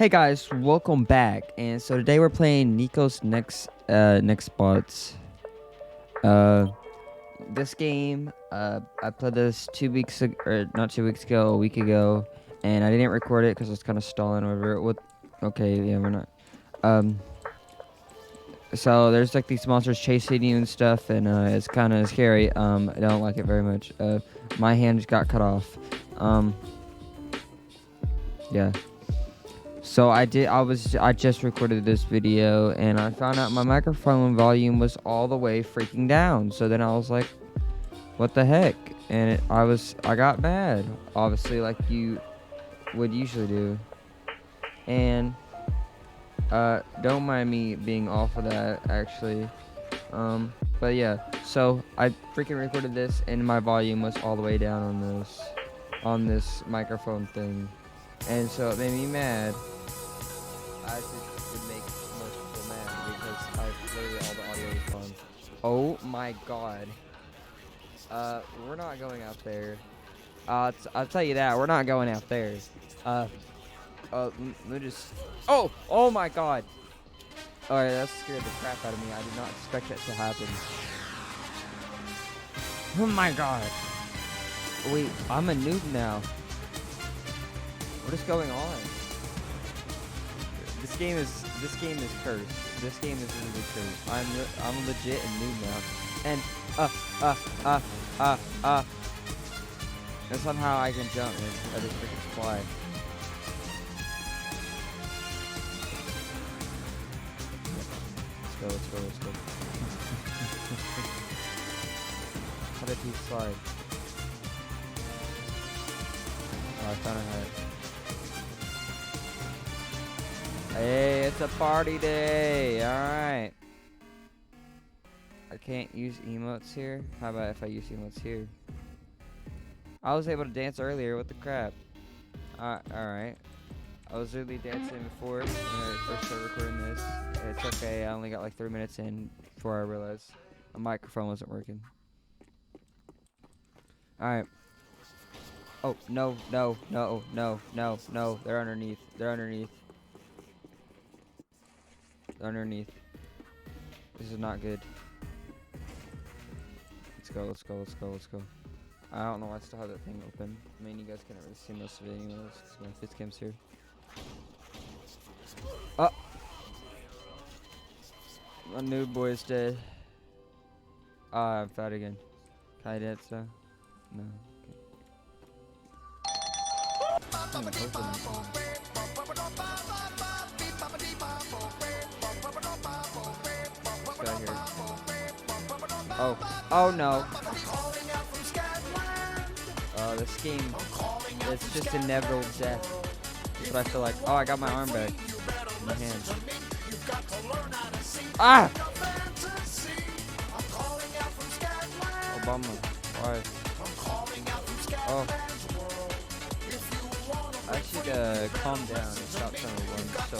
Hey guys, welcome back. And so today we're playing Nico's nextbots. This game, I played this 2 weeks ago, or not 2 weeks ago, a week ago, and I didn't record it because I was kind of stalling over it. Okay, yeah, we're not. So there's like these monsters chasing you and stuff, and it's kind of scary. I don't like it very much. My hand just got cut off. Yeah. So I just recorded this video and I found out my microphone volume was all the way freaking down. So then I was like, what the heck? And I got mad, obviously, like you would usually do. And don't mind me being off of that, actually. But yeah, so I freaking recorded this and my volume was all the way down on this microphone thing. And so it made me mad. I just would make most people mad because literally all the audio is gone. Oh my god. We're not going out there. I'll tell you that, we're not going out there. Let me just... Oh my god. Alright, that scared the crap out of me. I did not expect that to happen. Oh my god. Wait, I'm a noob now. What is going on? This game is cursed. This game is really cursed. I'm legit a noob now. And and somehow I can jump and I just freaking fly. Let's go. How did he slide? Oh, I found a head. Hey, it's a party day. Alright. I can't use emotes here. How about if I use emotes here? I was able to dance earlier. What the crap? Alright. I was really dancing before when I first started recording this. It's okay. I only got like 3 minutes in before I realized my microphone wasn't working. Alright. Oh, no. They're underneath. This is not good. Let's go. I don't know why I still have that thing open. I mean, you guys can't really see most of it anyways, because my fist cam's here. Oh! My new boy is dead. I'm fat again. Can I dance though? No. Oh no. This game, it's just inevitable death. That's what I feel like. Oh, I got my arm back. In my hand. Ah! Obama. Why? Oh. I should calm down and stop trying to run so.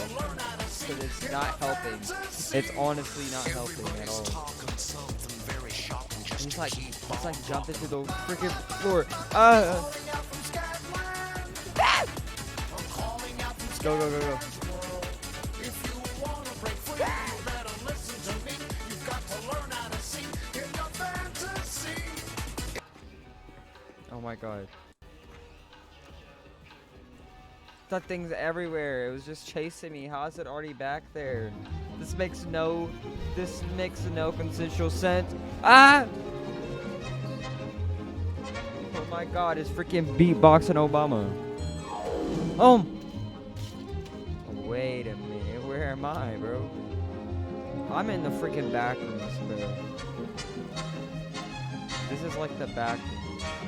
Because it's not helping. It's honestly not helping at all. He's like jumping to the freaking floor. Go. Oh my god. That thing's everywhere. It was just chasing me. How is it already back there? This makes no consensual sense. Ah! Oh my god, it's freaking beatboxing Obama. Wait a minute, where am I, bro? I'm in the freaking back rooms, bro. This is like the back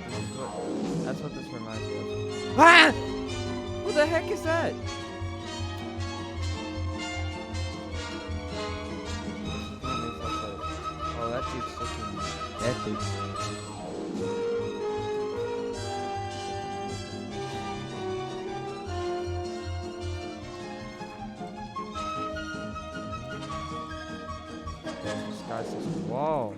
room. That's what this reminds me of. Ah! What the heck is that? Oh, that dude's looking epic. This guy's just wall.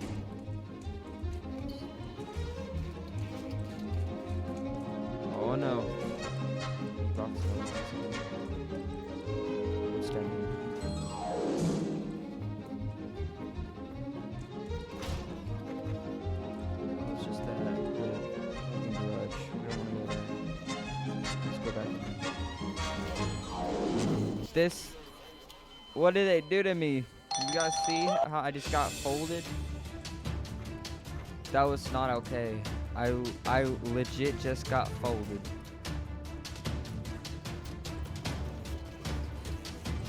Oh no. This. What did they do to me? You guys see how I just got folded? That was not okay. I legit just got folded.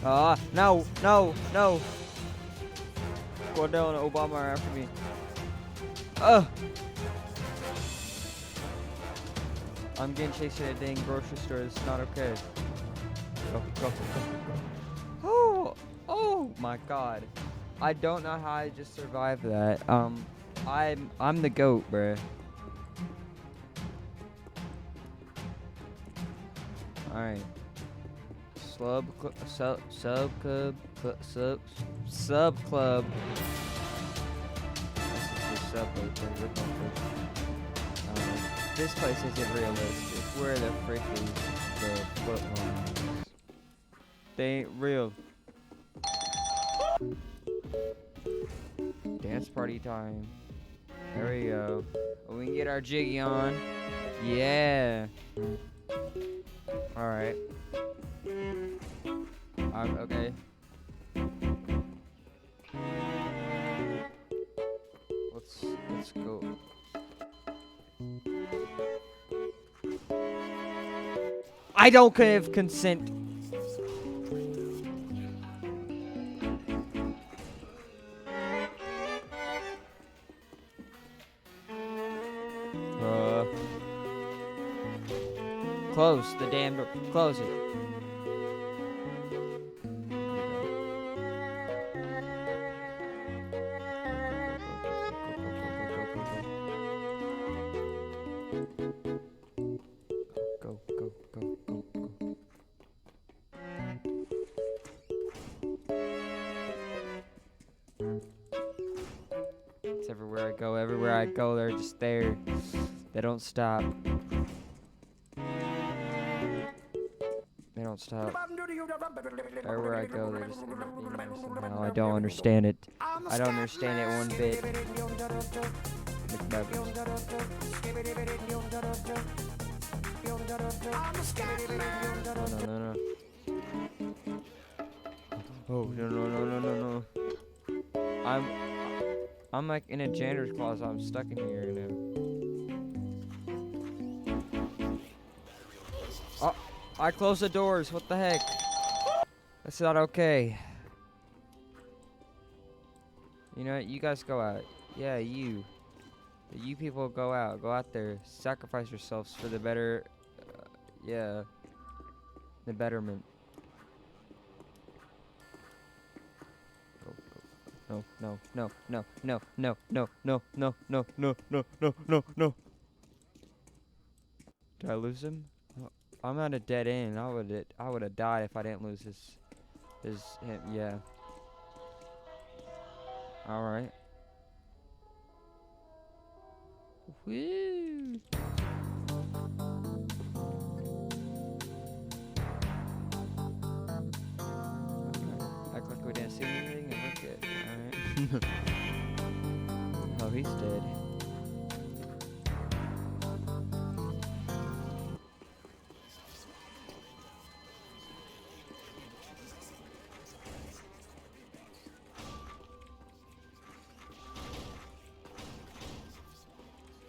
No, no, no. Cordell and Obama are after me. I'm getting chased at a dang grocery store. It's not okay. Go, go, go. Oh my god. I don't know how I just survived that. I'm the goat, bruh. Alright. Sub club. This place isn't realistic. Where the frick is the footlines? They ain't real. Dance party time. There we go. We can get our jiggy on. Yeah. Alright. Okay. Let's go. I don't give consent. Close the damn door. Close it. Go, go, go, go, go. It's everywhere I go. Everywhere I go, they're just there. They don't stop. They don't stop. Everywhere I go, they just somehow. I don't understand it. I don't understand it one bit. No. Oh no. I'm like in a janitor's closet. I'm stuck in here now. Oh, I closed the doors. What the heck? That's not okay. You know what? You guys go out. Yeah, you. You people go out. Go out there. Sacrifice yourselves for the better. Yeah. The betterment. No. Did I lose him? I'm at a dead end. I would have died if I didn't lose him. Yeah. All right. Woo. Act like we didn't see anything and we're good. Alright. Oh, he's dead.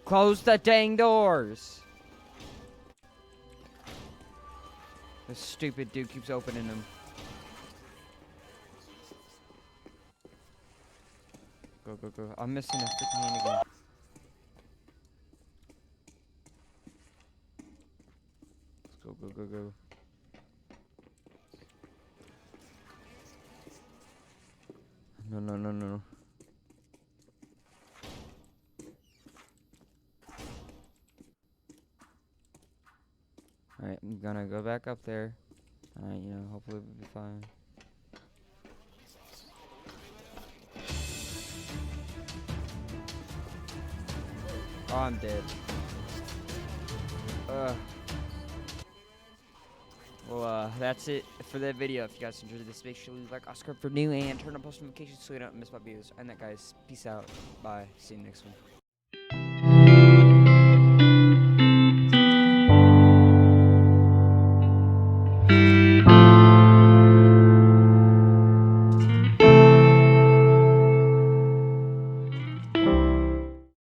Close the dang doors! This stupid dude keeps opening them. Go. I'm missing a freaking hand again. Let's go. No. Alright, I'm gonna go back up there. Alright, hopefully we'll be fine. Oh, I'm dead. Well, that's it for that video. If you guys enjoyed this, make sure you like, subscribe for new, and turn on post notifications so you don't miss my videos. And that, guys, peace out. Bye. See you next one.